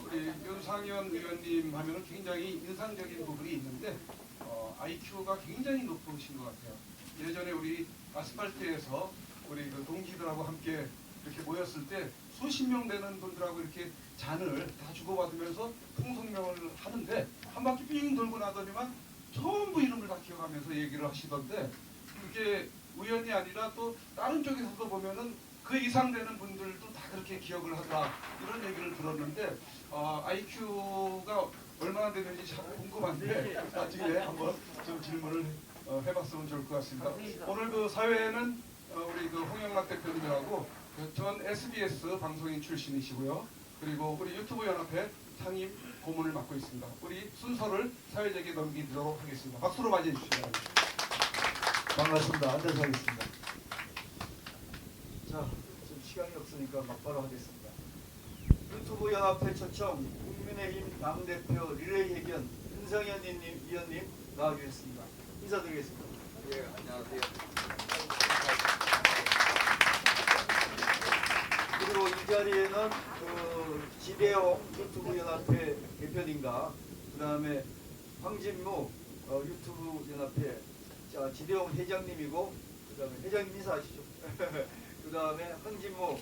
우리 윤상현 의원님 하면은 굉장히 인상적인 부분이 있는데 IQ가 굉장히 높으신 것 같아요. 예전에 우리 아스팔트에서 우리 그 동지들하고 함께 이렇게 모였을 때 수십 명 되는 분들하고 이렇게 잔을 다 주고받으면서 통성명을 하는데 한 바퀴 삥 돌고 나더니만 전부 이름을 다 기억하면서 얘기를 하시던데 그게 우연이 아니라 또 다른 쪽에서도 보면은 그 이상 되는 분들도 다 그렇게 기억을 하더라 이런 얘기를 들었는데 IQ가 얼마나 되는지 참 궁금한데 나중에 한번 좀 질문을 해봤으면 좋을 것 같습니다. 오늘 그 사회에는 우리 그 홍영락 대표님하고 전 SBS 방송인 출신이시고요. 그리고 우리 유튜브 연합회 상임 고문을 맡고 있습니다. 우리 순서를 사회적에 넘기도록 하겠습니다. 박수로 맞이해 주시기 바랍니다. 반갑습니다. 앉아서 하겠습니다. 자, 좀 시간이 없으니까 막바로 하겠습니다. 유튜브 연합회 초청 국민의힘 당대표 리레이 회견 윤상현 의원님 나와주셨습니다. 인사드리겠습니다. 예, 안녕하세요. 그리고 이 자리에는 지대용 유튜브 연합회 대표님과 그 다음에 황진무 유튜브 연합회 지대용 회장님이고 그 다음에 회장님 인사하시죠. 그 다음에 황진무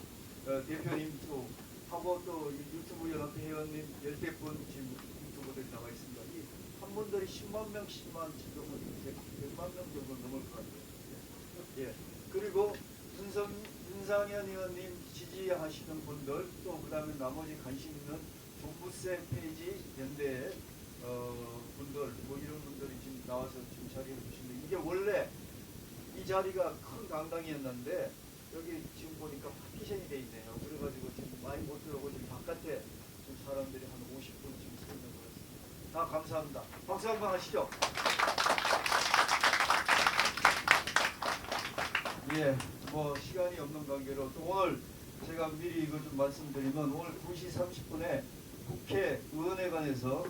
대표님 또 하고 또 유튜브 연합회 회원님 10분 지금 유튜버들이 나와 있습니다. 이 한 분들이 10만 명, 10만 지금은 100만 명 정도 넘을 것 같아요. 예. 그리고 윤상현 의원님 지지하시는 분들 또 그 다음에 나머지 관심 있는 종부세 폐지 연대 분들 뭐 이런 분들이 지금 나와서 지금 자리를 주시는데 이게 원래 이 자리가 큰 강당이었는데 여기 지금 보니까 파티션이 돼 있네요. 그래가지고 지금 많이 못 들어오고 지금 바깥에 지금 사람들이 한 50분 지금 서 있는 것 같습니다. 다 감사합니다. 박수 한번 하시죠. 예, 뭐 시간이 없는 관계로 또 오늘 제가 미리 이거 좀 말씀드리면 오늘 2시 30분에 국회 의원회관에서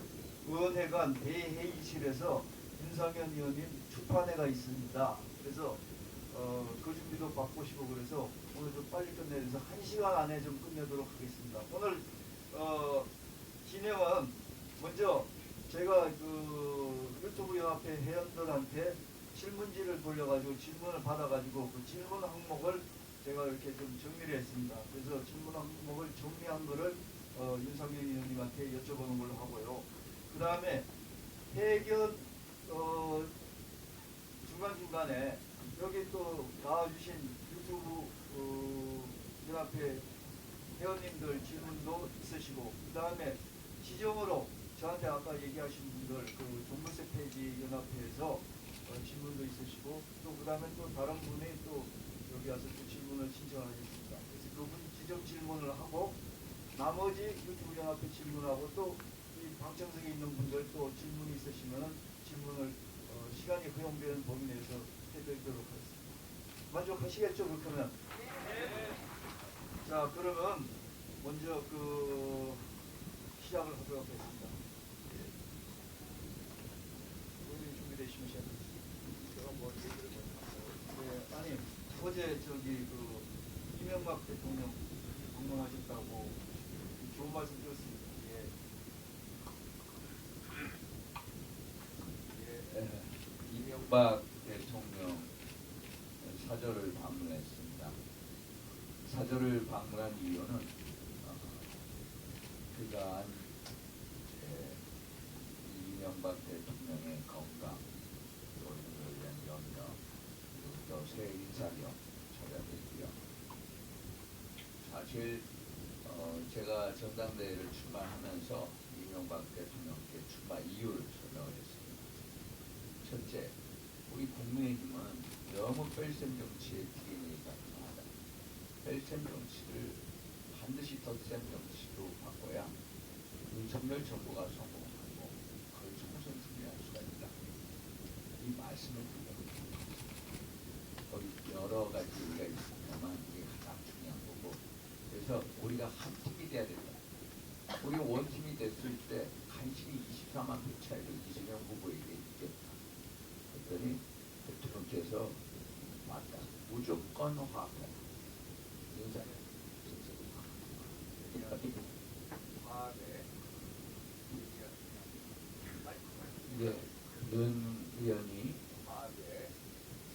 의원회관 대회의실에서 윤상현 의원님 축판회가 있습니다. 그래서 그 준비도 바꾸시고 그래서 오늘 좀 빨리 끝내서 1시간 안에 좀 끝내도록 하겠습니다. 오늘 진행은 먼저 제가 그 유튜브 연합회 회원들한테 질문지를 돌려가지고 질문을 받아가지고 그 질문 항목을 제가 이렇게 좀 정리를 했습니다. 그래서 질문 항목을 정리한 거를 윤상현 의원님한테 여쭤보는 걸로 하고요. 그 다음에 회견 중간중간에 여기 또 나와주신 유튜브 연합회 회원님들 질문도 있으시고 그 다음에 지정으로 저한테 아까 얘기하신 분들 그 종부세 폐지 연합회에서 질문도 있으시고 또 그 다음에 또 다른 분이 또 여기 와서 또 질문을 신청하셨습니다. 그래서 그분 지적 질문을 하고 나머지 유튜브 연합회 질문하고 또 이 방청석에 있는 분들 또 질문이 있으시면 질문을 시간이 허용되는 범위 내에서 해드리도록 하겠습니다. 만족하시겠죠? 그렇게 하면? 네. 자, 그러면 먼저 그 시작을 하도록 하겠습니다. 본인이 준비되시면 시작하겠습니다. 제가 뭐 얘기를 먼저 할까요? 네, 아니 어제 저기 그 이명박 대통령 방문하셨다고 좋은 말씀 드렸습니다. 이명박 대통령 사저를 방문했습니다. 사저를 방문한 이유는 그간 이명박 대통령의 건강, 또 이를 위한 염려, 그리고 또 새 인사령 처리하고있고요. 사실 제가 전당대회를 출마하면서 이명박 대통령께 출마 이유를 설명을 했습니다. 첫째, 우리 국민의힘은 너무 뺄셈 정치의 DNA가 강하다. 뺄셈 정치를 반드시 덧셈 정치로 바꿔야 윤석열 정부가 성공하고 그걸 총선 승리할 수가 있다. 이 말씀을 드립니다. 거기 여러 가지 얘기가 있습니다만 이게 가장 중요한 거고, 그래서 우리가 한 팀이 돼야 된다. 우리 원팀이 됐을 때 간신히 24만 표 차이로 이재명 후보에게 이겼다. 그랬더니 대통령께서 맞다. 무조건 화합해라. 윤석열 정책을 화합해라. 화합에 윤 의원이 화합의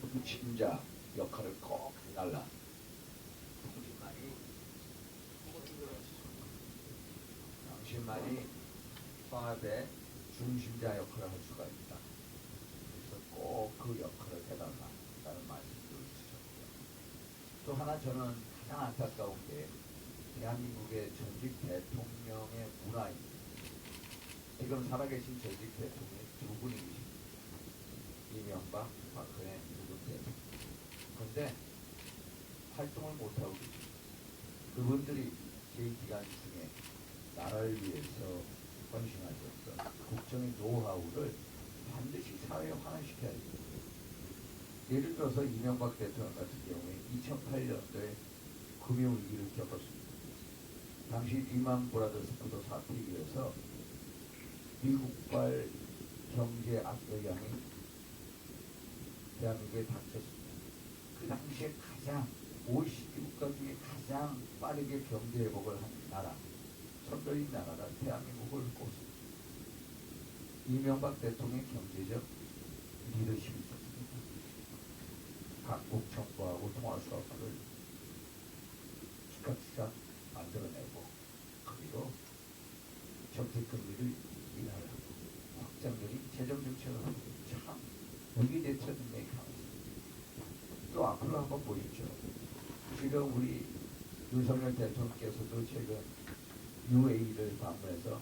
중심자 역할을 꼭 해달라. 당신만이 화합의 중심자 역할을 할 수가 있다. 그래서 꼭 그 역할을 해달라라는 말씀을 주셨고요. 또 하나 저는 가장 안타까운 게 대한민국의 전직 대통령의 문화입니다. 지금 살아계신 전직 대통령이 두 분이 계십니다. 이명박, 박근혜 두 대통령. 그런데 활동을 못하고 계십니다. 그분들이 제 기간 중에 나라를 위해서 헌신하셨던 국정의 노하우를 반드시 사회에 환원시켜야 됩니다. 예를 들어서 이명박 대통령 같은 경우에 2008년도에 금융위기를 겪었습니다. 당시 리만 브라더스 부도 사태에 이어서 미국발 경제 악영향이 대한민국에 닥쳤습니다. 그 당시에 가장 OECD 국가 중에 가장 빠르게 경제 회복을 한 나라, 선도인 나라가 대한민국을 꼽습니다. 이명박 대통령의 경제적 리더십이 있었습니다. 각국 정부하고 통화 수합을 즉각즉각 만들어내고 그리고 정책금리를 인하하고 확장적인 재정정책을 하고 참 여기 대처 능력이 강했습니다. 또 앞으로 한번 보십시오. 지금 우리 윤석열 대통령께서도 최근 UAE를 방문해서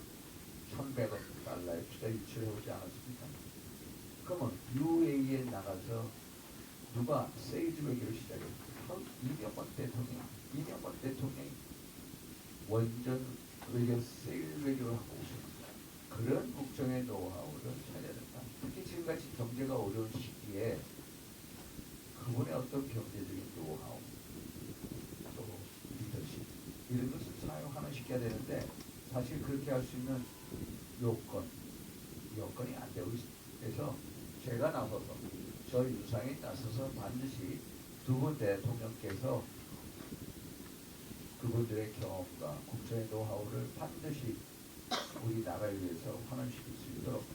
300억 달러의 투자 유치를 해오지 않았습니까? 그러면 UAE에 나가서 누가 세이즈 외교를 시작했습니까? 바로 이명박 대통령이 원전 외교, 세이즈 외교를 하고 오셨습니다. 그런 국정의 노하우를 찾아야 된다. 특히 지금같이 경제가 어려운 시기에 그분의 어떤 경제적인 노하우, 또 리더십 이런 것을 사회 환원시켜야 되는데 사실 그렇게 할 수 있는 여건이 안 되고 있습니다. 그래서 제가 나서서 저 유상이 나서서 반드시 두 분 대통령께서 그분들의 경험과 국정의 노하우를 반드시 우리 나라를 위해서 환원시킬 수 있도록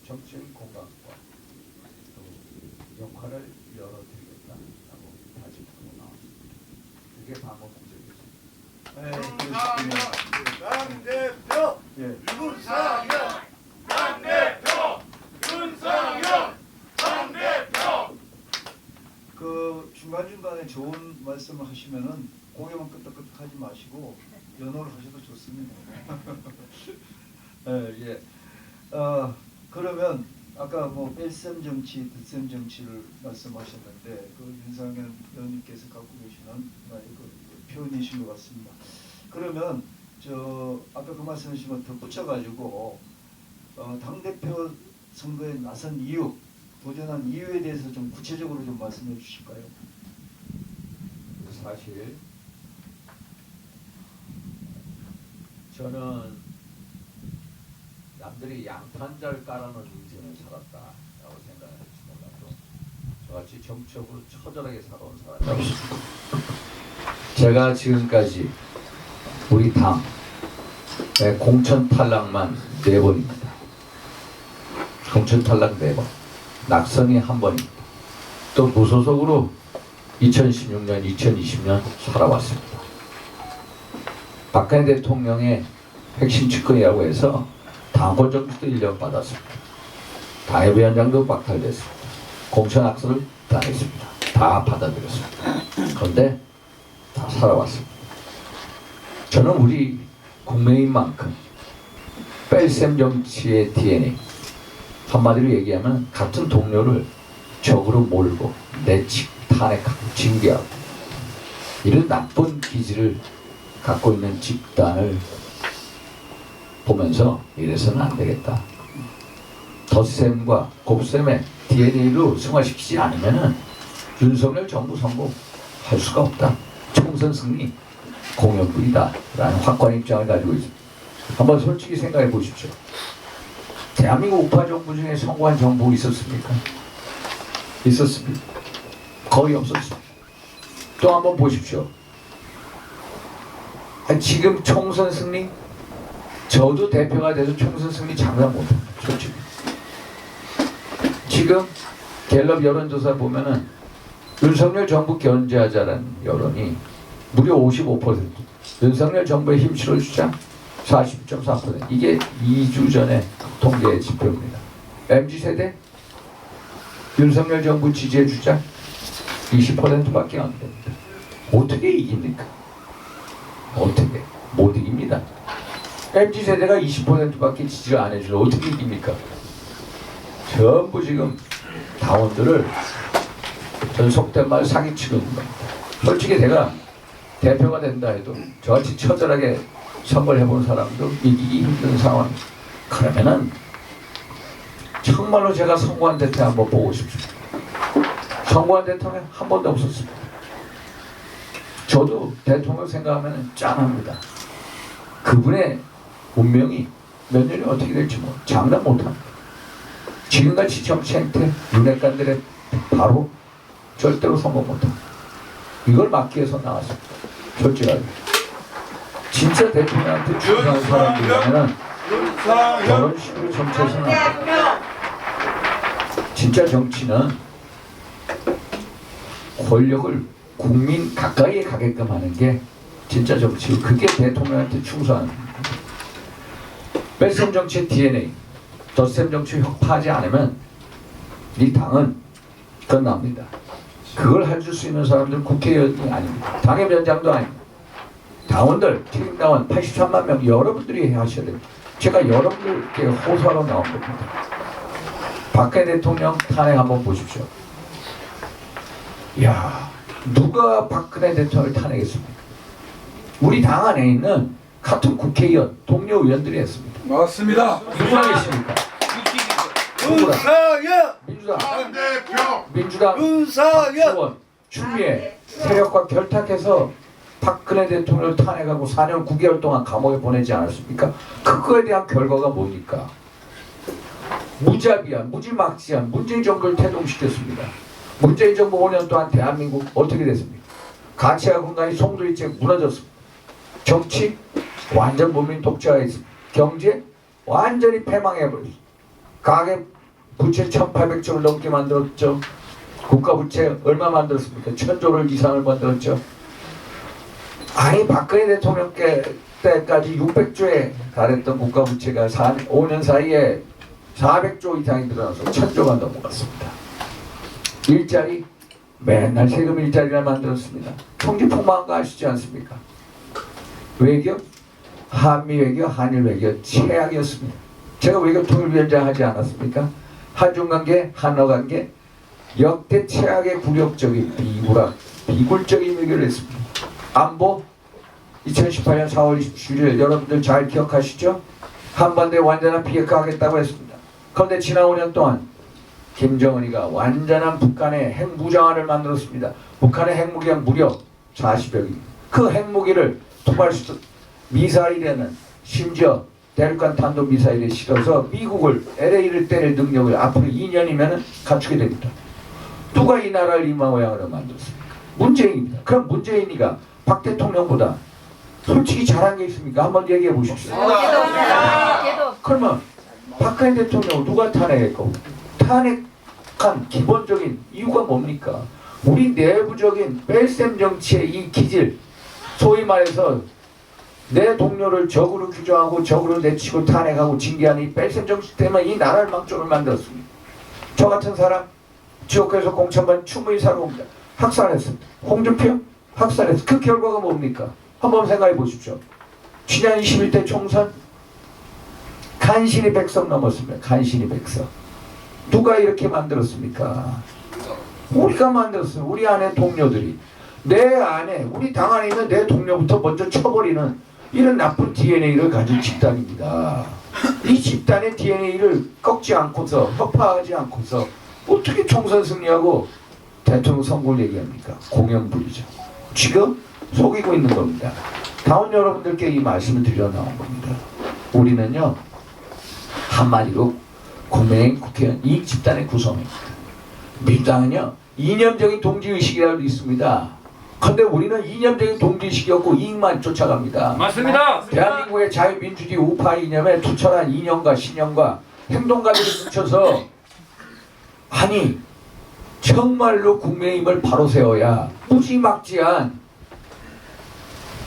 정치적인 공감과 또 역할을 열어드리겠다라고 다짐하고 나왔습니다. 그게 방어 공적이었습니다. 네, 당대표 예. 윤상현 당대표 윤상현 당대표. 그 중간중간에 좋은 말씀을 하시면은 고개만 끄덕끄덕 하지 마시고 연호를 하셔도 좋습니다. 예. 그러면 아까 뭐 뺄셈 정치, 득셈 정치를 말씀하셨는데 그 윤상현 의원님께서 갖고 계시는 그 표현이신 것 같습니다. 그러면 저 아까 그 말씀하신 거 덧붙여가지고 당대표 선거에 나선 이유, 도전한 이유에 대해서 좀 구체적으로 좀 말씀해 주실까요? 사실 저는 남들이 양탄자를 깔아놓은 인생을 살았다라고 생각할지 몰라도 저같이 정적으로 처절하게 살아온 사람이 없습니다. 제가 지금까지 우리 당의 공천 탈락만 4번입니다. 공천 탈락 4번, 낙선이 1번입니다. 또 무소속으로 2016년, 2020년 살아왔습니다. 박근혜 대통령의 핵심 측근이라고 해서 당권 정지도 1년 받았습니다. 당협위원장도 박탈됐습니다. 공천 악수를 당했습니다. 다 받아들였습니다. 그런데 다 살아왔습니다. 저는 우리 국민만큼 뺄셈 정치의 DNA, 한마디로 얘기하면 같은 동료를 적으로 몰고 내치고 탄핵하고 징계하고 이런 나쁜 기질을 갖고 있는 집단을 보면서 이래서는 안 되겠다. 덧셈과 곱셈의 DNA로 승화시키지 않으면 윤석열 정부 성공할 수가 없다. 총선 승리 공연불이다 라는 확고한 입장을 가지고 있습니다. 한번 솔직히 생각해 보십시오. 대한민국 우파 정부 중에 성공한 정부 있었습니까? 있었습니다. 거의 없었습니다. 또 한번 보십시오. 지금 총선 승리, 저도 대표가 돼서 총선 승리 장담 못합니다. 솔직히. 지금 갤럽 여론조사 보면은 윤석열 정부 견제하자라는 여론이 무려 55%. 윤석열 정부에 힘 실어주자 40.4%. 이게 2주 전에 통계 지표입니다. MZ세대 윤석열 정부 지지해주자 20%밖에 안 됩니다. 어떻게 이깁니까? 어떻게? 못 이깁니다. MZ세대가 20%밖에 지지를 안 해주면 어떻게 이깁니까? 전부 지금 당원들을 전 속된 말 사기치고 있는 겁니다. 솔직히 내가 대표가 된다 해도 저같이 처절하게 선거를 해본 사람도 이기기 힘든 상황. 그러면은 정말로 제가 성공한 대통령 한번 보고 싶습니다. 성공한 대통령 한 번도 없었습니다. 저도 대통령 생각하면 짠합니다. 그분의 운명이 몇 년이 어떻게 될지 뭐 장담 못합니다. 지금같이 정치 행태, 윤핵관들의 바로 절대로 성공 못합니다. 이걸 막기 위해서 나왔습니다. 솔직하게. 진짜 대통령한테 충성한 사람들이라면 저런 식으로 정치에서는 안 됩니다. 진짜 정치는 권력을 국민 가까이에 가게끔 하는 게 진짜 정치고 그게 대통령한테 충성하는 겁니다. 뺄셈 정치의 DNA, 덧셈 정치 혁파하지 않으면 이 당은 끝납니다. 그걸 해줄 수 있는 사람들은 국회의원이 아닙니다. 당의 위원장도 아닙니다. 당원들, 책임당원 83만 명 여러분들이 하셔야 됩니다. 제가 여러분들께 호소하러 나온 겁니다. 박근혜 대통령 탄핵 한번 보십시오. 이야, 누가 박근혜 대통령을 탄핵했습니까? 우리 당 안에 있는 같은 국회의원, 동료 의원들이 했습니다. 맞습니다. 누가 했습니까? 윤상현 민주당, 당대표 민주당, 윤상현 박지원, 추미애 세력과 결탁해서 박근혜 대통령을 탄핵하고 4년 9개월 동안 감옥에 보내지 않았습니까? 그거에 대한 결과가 뭡니까? 무자비한, 무지막지한 문재인 정부를 태동시켰습니다. 문재인 정부 5년 동안 대한민국 어떻게 됐습니까? 가치와 공간이 송두리째 무너졌습니다. 정치 완전 문민 독재가 있습니다. 경제 완전히 패망해버렸습니다. 가계 부채 1,800조를 넘게 만들었죠. 국가 부채 얼마 만들었습니까? 1,000조를 이상을 만들었죠. 아니 박근혜 대통령 때까지 600조에 달했던 국가 부채가 5년 사이에 400조 이상이 늘어나서 1,000조가 넘어갔습니다. 일자리 맨날 세금 일자리를 만들었습니다. 총기 폭망한 거 아시지 않습니까? 외교, 한미 외교, 한일 외교 최악이었습니다. 제가 외교 통일위원장 하지 않았습니까? 한중 관계, 한러 관계 역대 최악의 굴욕적인 비굴적인 외교를 했습니다. 안보 2018년 4월 27일 여러분들 잘 기억하시죠? 한반도에 완전한 비핵화하겠다고 했습니다. 그런데 지난 5년 동안 김정은이가 완전한 북한의 핵무장화를 만들었습니다. 북한의 핵무기가 무려 40여 개. 그 핵무기를 토발수 미사일에는 심지어 대륙간 탄도미사일에 실어서 미국을 LA를 때릴 능력을 앞으로 2년이면 갖추게 됩니다. 누가 이 나라를 이 모양으로 만들었습니까? 문재인입니다. 그럼 문재인이가 박 대통령보다 솔직히 잘한 게 있습니까? 한번 얘기해 보십시오. 그러면 박근혜 대통령을 누가 탄핵했고 탄핵한 기본적인 이유가 뭡니까? 우리 내부적인 뺄셈 정치의 이 기질, 소위 말해서 내 동료를 적으로 규정하고 적으로 내치고 탄핵하고 징계하는 이 뺄셈 정치 때문에 이 나라를 망조를 만들었습니다. 저 같은 사람 지옥에서 공천반 추모의 사고입니다. 학살했습니다. 홍준표 학살했습니다. 그 결과가 뭡니까? 한번 생각해 보십시오. 지난 21대 총선 간신히 100석 넘었습니다. 간신히 100석. 누가 이렇게 만들었습니까? 우리가 만들었어요. 우리 안에 동료들이. 내 안에 우리 당 안에 있는 내 동료부터 먼저 쳐버리는 이런 나쁜 DNA를 가진 집단입니다. 이 집단의 DNA를 꺾지 않고서 협파하지 않고서 어떻게 총선 승리하고 대통령 선거를 얘기합니까? 공연불이죠. 지금 속이고 있는 겁니다. 당원 여러분들께 이 말씀을 드려 나온 겁니다. 우리는요 한마디로 국민의힘 국회의원 이 집단의 구성입니다. 민주당은요 이념적인 동지의식이라고 있습니다. 그런데 우리는 이념적인 동지의식이 없고 이익만 쫓아갑니다. 맞습니다. 대한민국의 자유민주주의 우파 이념에 투철한 이념과 신념과 행동가들이 뭉쳐서 아니 정말로 국민의힘을 바로 세워야 무지막지한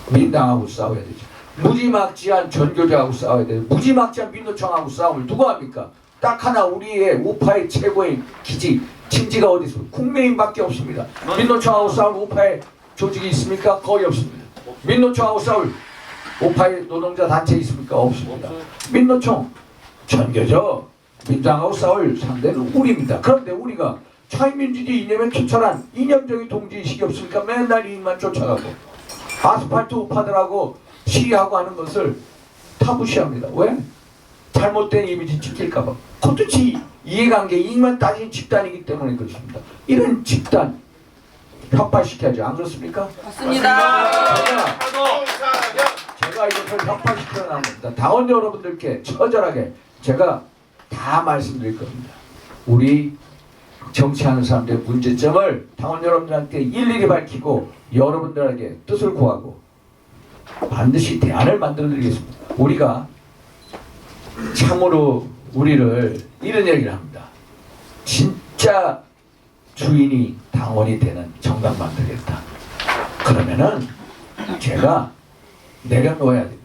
민당하고 싸워야 되죠. 무지막지한 전교조하고 싸워야 돼요. 무지막지한 민노총하고 싸움을 누가 합니까? 딱 하나 우리의 우파의 최고의 기지 진지가 어디 있습니까? 국민의힘밖에 없습니다. 민노총하고 싸울 우파의 조직이 있습니까? 거의 없습니다. 민노총하고 싸울 우파의 노동자 단체 있습니까? 없습니다. 민노총, 전교조, 민주당하고 싸울 상대는 우리입니다. 그런데 우리가 차이민주주의 이념에 투철한 이념적인 동지의식이 없으니까 맨날 이익만 쫓아가고 아스팔트 우파들하고 시위하고 하는 것을 다 무시합니다. 왜? 잘못된 이미지 찍힐까봐. 그것도 이해관계 이익만 따진 집단이기 때문에 그렇습니다. 이런 집단 협파시켜야죠. 안 그렇습니까? 맞습니다. 제가 이것을 협파시켜 나온 겁니다. 당원 여러분들께 처절하게 제가 다 말씀드릴 겁니다. 우리 정치하는 사람들의 문제점을 당원 여러분들한테 일일이 밝히고 여러분들에게 뜻을 구하고 반드시 대안을 만들어 드리겠습니다. 우리가 참으로 우리를 이런 얘기를 합니다. 진짜 주인이 당원이 되는 정당 만들겠다. 그러면은 제가 내려놓아야 됩니다.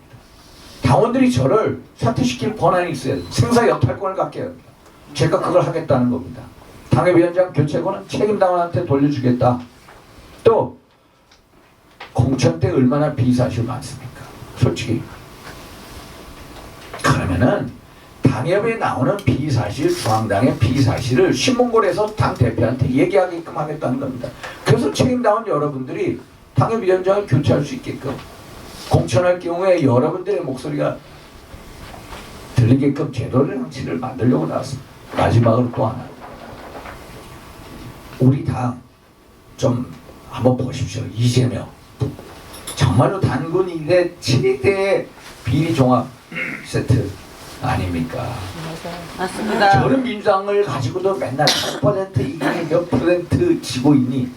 당원들이 저를 사퇴시킬 권한이 있어야 돼요. 생사 역할권을 갖게 해야 됩니다. 제가 그걸 하겠다는 겁니다. 당협위원장 교체권은 책임당원한테 돌려주겠다. 또 공천 때 얼마나 비사실 많습니까? 솔직히. 그러면은 당협에 나오는 비사실, 중앙당의 비사실을 신문고에서 당 대표한테 얘기하게끔 하겠다는 겁니다. 그래서 책임당원 여러분들이 당협위원장을 교체할 수 있게끔 공천할 경우에 여러분들의 목소리가 들리게끔 제도의 장치를 만들려고 나왔습니다. 마지막으로 또 하나. 우리 당 좀 한번 보십시오. 이재명. 정말로 단군 1대 7대 비리 종합 세트 아닙니까? 맞습니다. 저런 민주당을 가지고도 맨날 3% 이기니 몇 % 지고 있니?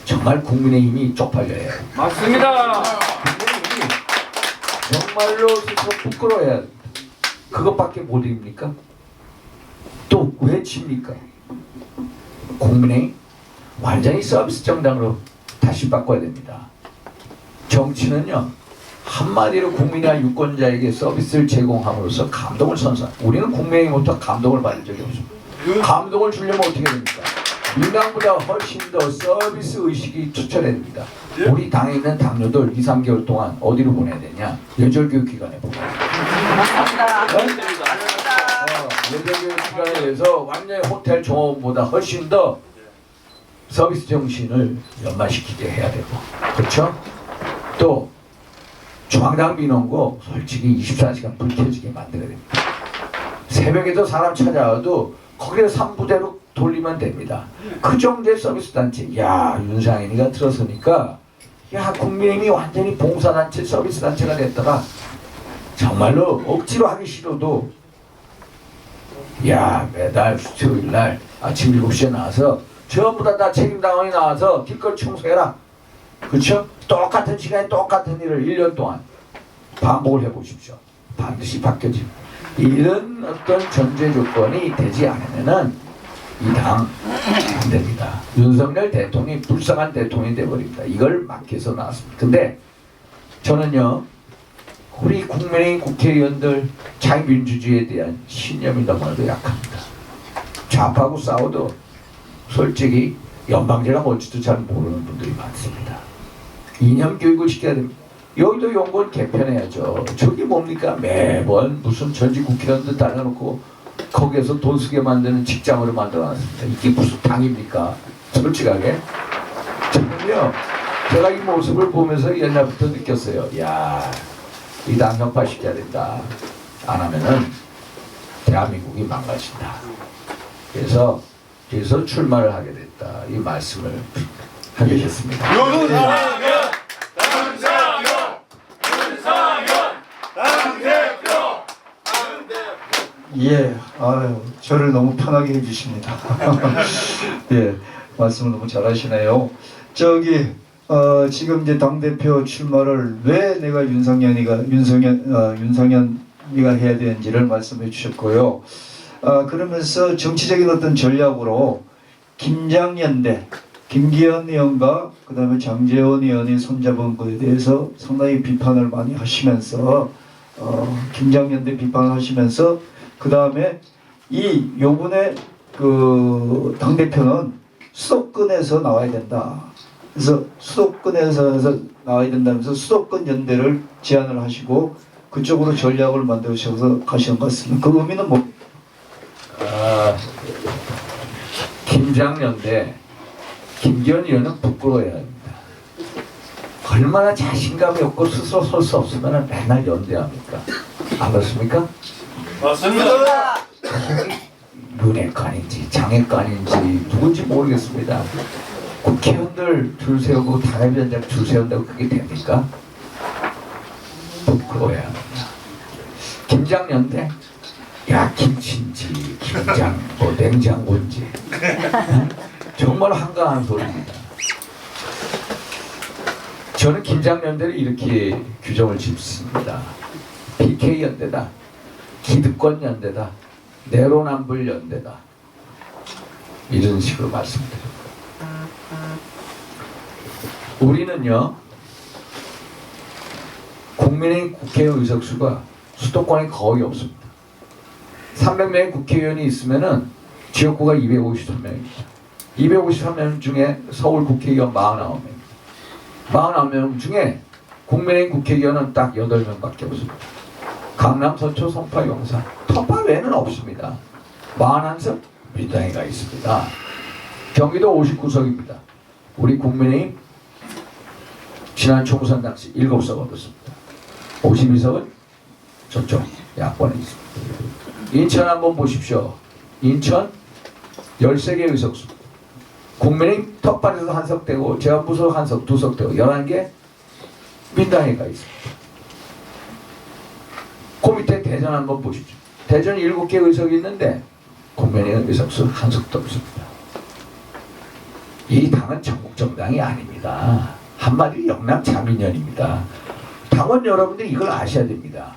정말 국민의힘이 쪽팔려야 해요. 맞습니다. 국민의힘이 정말로 스스로 부끄러워야 합니다. 그것밖에 못 입니까? 또 왜 칩니까? 국민의힘 완전히 서비스 정당으로 다시 바꿔야 됩니다. 정치는요 한마디로 국민이나 유권자에게 서비스를 제공함으로써 감동을 선사. 우리는 국민의힘부터 감동을 받은 적이 없습니다. 감동을 주려면 어떻게 됩니까? 민당보다 훨씬 더 서비스 의식이 투철해야 됩니다. 우리 당에 있는 당뇨들 2, 3개월 동안 어디로 보내야 되냐? 예절교육기관에 보내야 됩니다. 예절교육기관에서 완전히 호텔 종업원보다 훨씬 더 서비스 정신을 연마시키게 해야 되고, 그렇죠? 또 중앙당 민원고 솔직히 24시간 불 켜지게 만들어야 됩니다. 새벽에도 사람 찾아와도 거기에 3부대로 돌리면 됩니다. 그 정도의 서비스 단체. 야, 윤상현이가 들어서니까 야, 국민의힘이 완전히 봉사단체 서비스 단체가 됐다가 정말로 억지로 하기 싫어도 야, 매달 수요일날 아침 7시에 나와서 전부 다 책임당원이 나와서 길거리 청소해라. 그렇죠? 똑같은 시간에 똑같은 일을 1년 동안 반복을 해보십시오. 반드시 바뀌어집니다. 이런 어떤 전제 조건이 되지 않으면은 이 당 안 됩니다. 윤석열 대통령이 불쌍한 대통령이 돼버립니다. 이걸 막혀서 나왔습니다. 근데 저는요, 우리 국민의힘 국회의원들 자유민주주의에 대한 신념이 너무나도 약합니다. 좌파하고 싸워도 솔직히 연방제가 뭔지도 잘 모르는 분들이 많습니다. 이념 교육을 시켜야 됩니다. 여의도 연구원 개편해야죠. 저기 뭡니까? 매번 무슨 전직 국회의원들 달아놓고 거기에서 돈 쓰게 만드는 직장으로 만들어놨습니다. 이게 무슨 당입니까? 솔직하게. 저는요, 제가 이 모습을 보면서 옛날부터 느꼈어요. 야, 이 당 혁파시켜야 된다. 안 하면은 대한민국이 망가진다. 그래서 출마를 하게 됐다. 이 말씀을 하게 됐습니다. 예, 아유, 저를 너무 편하게 해주십니다. 예, 말씀을 너무 잘하시네요. 지금 이제 당대표 출마를 왜 내가 윤상현이가 해야 되는지를 말씀해 주셨고요. 그러면서 정치적인 어떤 전략으로 김장연대, 김기현 의원과 그 다음에 장제원 의원이 손잡은 것에 대해서 상당히 비판을 많이 하시면서 김장연대 비판을 하시면서 그 다음에 요번에 그 당대표는 수도권에서 나와야 된다. 그래서 수도권에서 나와야 된다면서 수도권 연대를 제안을 하시고 그쪽으로 전략을 만드셔서 가시는 것 같습니다. 그 의미는 뭐? 김장연대 김기현 의원은 부끄러워야 합니다. 얼마나 자신감이 없고 스스로 설 수 없으면 맨날 연대합니까? 안 그렇습니까? 맞습니다. 윤핵관인지 장핵관인지 누군지 모르겠습니다. 국회의원들 줄 세우고 당협위원장 줄 세운다고 그게 됩니까? 부끄러워야 합니다. 김장연대? 야 김치인지 김장 뭐 냉장고인지 정말 한가한 소리입니다. 저는 김장연대를 이렇게 규정을 짓습니다. PK연대다, 기득권연대다, 내로남불연대다 이런 식으로 말씀드립니다. 우리는요 국민의 국회의원 의석수가 수도권에 거의 없습니다. 300명의 국회의원이 있으면은 지역구가 253명입니다. 253명 중에 서울 국회의원 49명. 49명 중에 국민의힘 국회의원은 딱 8명밖에 없습니다. 강남, 서초, 송파, 용산, 터파 외에는 없습니다. 41석 민당회가 있습니다. 경기도 59석입니다. 우리 국민의힘 지난 총선 당시 7석 얻었습니다. 52석은 저쪽 야권에 있습니다. 인천 한번 보십시오. 인천 13개 의석수. 국민의힘 텃밭에서 한 석 되고 제가 무소속 한 석, 2석 되고 11개 민당회가 있습니다. 그 밑에 대전 한번 보시죠. 대전 7개 의석이 있는데 국민의힘 의석수 한 석도 없습니다. 이 당은 전국정당이 아닙니다. 한마디로 영남 자민련입니다. 당원 여러분들이 이걸 아셔야 됩니다.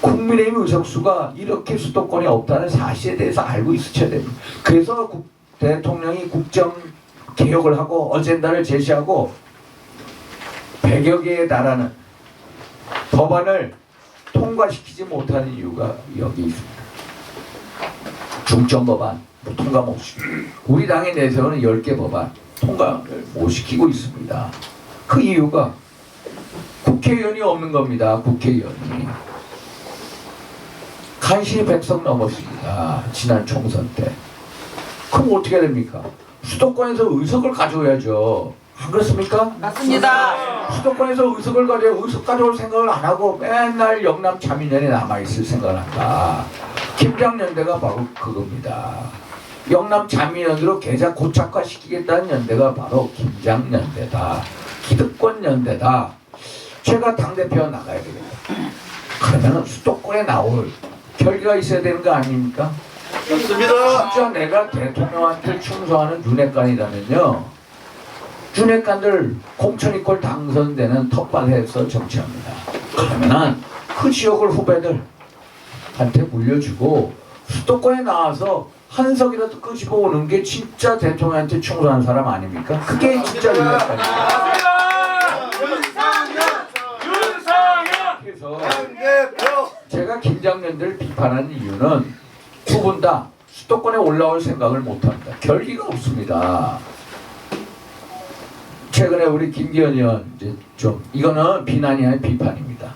국민의힘 의석수가 이렇게 수도권에 없다는 사실에 대해서 알고 있으셔야 됩니다. 그래서 대통령이 국정 개혁을 하고 어젠다를 제시하고 100여 개에 달하는 법안을 통과시키지 못하는 이유가 여기 있습니다. 중점 법안 통과 못 시키고 우리 당이 내세우는 10개 법안 통과를 못 시키고 있습니다. 그 이유가 국회의원이 없는 겁니다. 국회의원이. 간신히 100석 넘었습니다. 지난 총선 때. 그럼 어떻게 해야 됩니까? 수도권에서 의석을 가져야죠. 안 그렇습니까? 맞습니다. 수도권에서 의석을 가져야 의석 가져올 생각을 안 하고 맨날 영남 자민련에 남아있을 생각을 한다. 김장연대가 바로 그겁니다. 영남 자민련으로 계좌 고착화시키겠다는 연대가 바로 김장연대다. 기득권연대다. 제가 당대표 나가야 되겠다. 그러면 수도권에 나올 결기가 있어야 되는 거 아닙니까? 맞습니다. 진짜 내가 대통령한테 충성하는 윤핵관이라면요. 윤핵관들 공천이꼴 당선되는 텃밭에서 정치합니다. 그러면은 그 지역을 후배들한테 물려주고 수도권에 나와서 한 석이라도 끄집어 오는 게 진짜 대통령한테 충성하는 사람 아닙니까? 그게 진짜 윤핵관입니다. 그래서 제가 김장연대를 비판하는 이유는 두 분 다 수도권에 올라올 생각을 못합니다. 결기가 없습니다. 최근에 우리 김기현 의원 이제 좀 이거는 비난이 아닌 비판입니다.